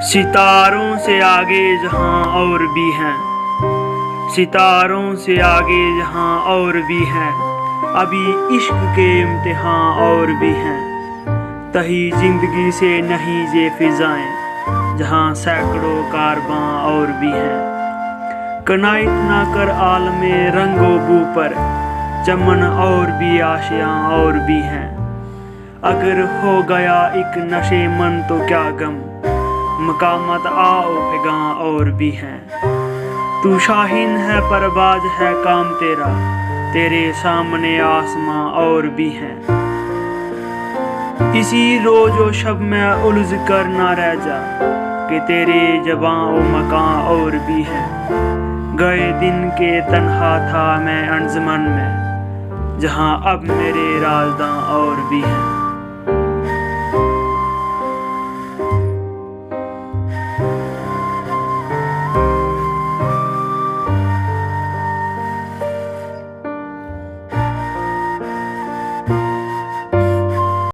सितारों से आगे जहां और भी हैं, सितारों से आगे जहां और भी हैं, अभी इश्क के इम्तिहान और भी हैं। तही जिंदगी से नहीं ये फिजाएं, जहां सैकड़ों कारवां और भी हैं। कनाइत ना कर आलमे रंगो बू पर, चमन और भी आशियां और भी हैं। अगर हो गया एक नशे मन तो क्या गम, मकामत आओ फिगां और भी हैं। तू शाहीन है परवाज है काम तेरा, तेरे सामने आसमां और भी हैं। इसी रोज व शब में उलझ कर ना रह जा, कि तेरे जबां व मकां और भी हैं। गए दिन के तन्हा था मैं अंजुमन में, जहां अब मेरे राज़दां और भी हैं।